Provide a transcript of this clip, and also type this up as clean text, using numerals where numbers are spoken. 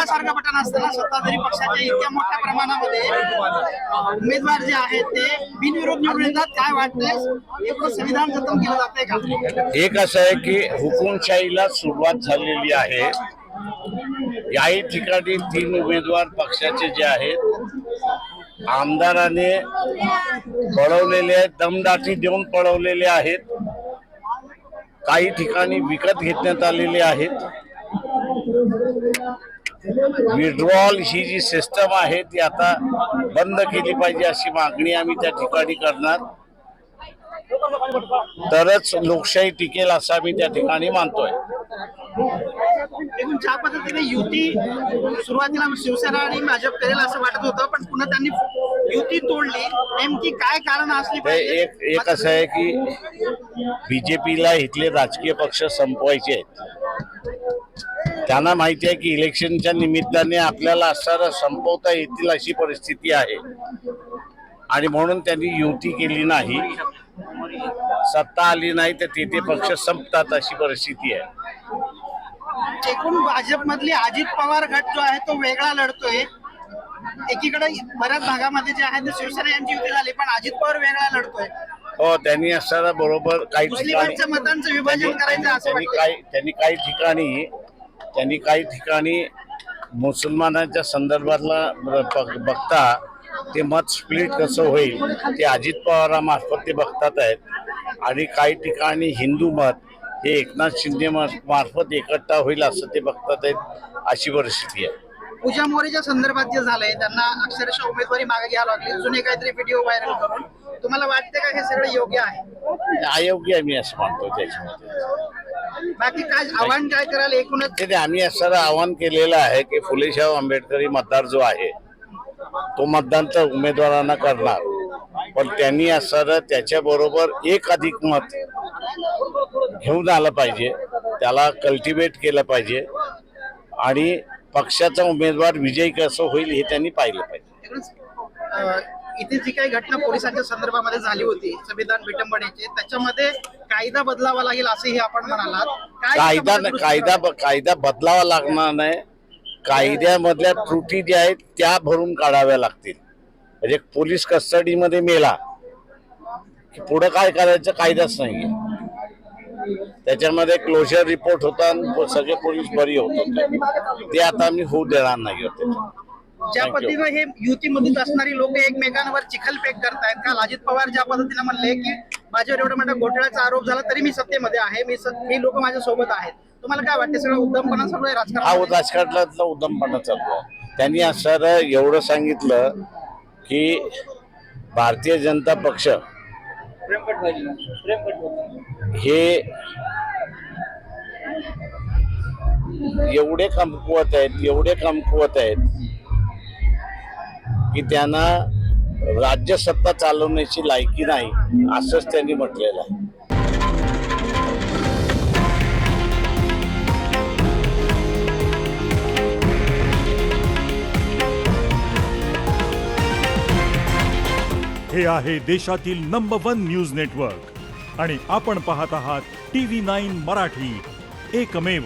सोन्यासारखं button असताना सत्ताधारी पक्षाच्या इतक्या मोठ्या प्रमाणामध्ये उमेदवार जे आहेत ते बिनविरोध निवडून येतात, काय वाटतंय? एकूण संविधान जतन केलं जातंय का? एक असं आहे की हुकुमशाहीला सुरुवात झालेली आहे. याही ठिकाणी 3 उमेदवार पक्षाचे जे आहेत आमदाराने पळवलेले आहेत, दमदाटी देऊन पळवलेले आहेत. काही ठिकाणी विकत घेतण्यात आलेले आहेत. विड्रॉल ही जी सिस्टम आहे ती आता बंद केली पाहिजे अशी मागणी आम्ही त्या ठिकाणी करणार. तरच लोकशाही टिकेल असं आम्ही त्या ठिकाणी मानतोय. एकूण ज्या पद्धतीने युती सुरुवातीला शिवसेना आणि भाजप करेल असं वाटत होतं, पण पुन्हा त्यांनी युती तोडली. नेमकी काय कारण असली पाहिजे? एक असं आहे की बीजेपीला इथले राजकीय पक्ष संपवायचे आहेत. त्यांना माहिती आहे की इलेक्शनच्या निमित्ताने आपल्याला असणारं संपवता येतील अशी परिस्थिती आहे आणि म्हणून त्यांनी युती केली नाही. सत्ता आली नाही तर तिथे पक्ष संपतात अशी परिस्थिती आहे. एकूण भाजप मधली अजित पवार गट जो आहे तो वेगळा लढतोय. एकीकडे बऱ्याच भागामध्ये जे आहे ते शिवसेना यांची युती झाली, पण अजित पवार वेगळा लढतोय. हो, त्यांनी असणारा बरोबर काही मुस्लिमांच्या मतांचं विभाजन करायचं असं वाटतं. त्यांनी काही ठिकाणी मुसलमानांच्या संदर्भातला बघता ते मत स्प्लिट कसं होईल ते अजित पवारामार्फत ते बघतात आहेत आणि काही ठिकाणी हिंदू मत हे एकनाथ शिंदे मार्फत एकट्ठा होईल असं ते बघतात आहेत अशी परिस्थिती आहे. पूजा मोरेच्या संदर्भात जे झालंय त्यांना अक्षरशः उमेदवारी मागे घ्यावी लागली, जुने काहीतरी व्हिडिओ व्हायरल करून. तुम्हाला वाटते का हे सगळं योग्य आहे? अयोग्य आहे मी असं मानतो. त्याच्यामध्ये बाकी काय आव्हान काय कराल? एकूणच आम्ही असं आवाहन केलेलं आहे की फुलेशाह आंबेडकरी मतदार जो आहे तो मतदान तर उमेदवारांना करणार, पण त्यांनी असं त्याच्याबरोबर एक अधिक मत घेऊन आलं पाहिजे, त्याला कल्टिवेट केलं पाहिजे आणि पक्षाचा उमेदवार विजयी कसं होईल हे त्यांनी पाहिलं पाहिजे. इथे जी काही घटना पोलिसांच्या संदर्भामध्ये झाली होती संविधान विटंबनेची, त्याच्यामध्ये कायदा बदलावा लागेल असेही आपण म्हणालात. कायदा बदलावा लागणार नाही. कायद्यामधल्या त्रुटी ज्या आहेत त्या भरून काढाव्या लागतील. म्हणजे पोलीस कस्टडीमध्ये मेला की पुढं काय करायचं कायदाच नाहीये. त्याच्यामध्ये क्लोजर रिपोर्ट होता आणि सगळे पोलीस बरी होत होते. ते आता आम्ही होऊ देणार नाही होते. ज्या पद्धतीने हे युतीमधून असणारी लोक एकमेकांवर चिखलफेक करतायत, काल अजित पवार ज्या पद्धतीने म्हणले की माझ्यावर एवढा मोठा घोटाळ्याचा आरोप झाला तरी मी सत्तेमध्ये आहे, हे लोक माझ्या सोबत आहेत. तुम्हाला काय वाटतं? सगळं उद्धमपणा चालू आहे राजकारणातला उद्धमपणा चालू आहे. त्यांनी असं एवढं सांगितलं की भारतीय जनता पक्ष हे एवढे कमकुवत आहेत की त्यांना राज्यसत्ता चालवण्याची लायकी नाही असंच त्यांनी म्हटलेलं आहे. हे आहे देशातील नंबर 1 न्यूज नेटवर्क आणि आपण पाहत आहात TV9 मराठी, एकमेव.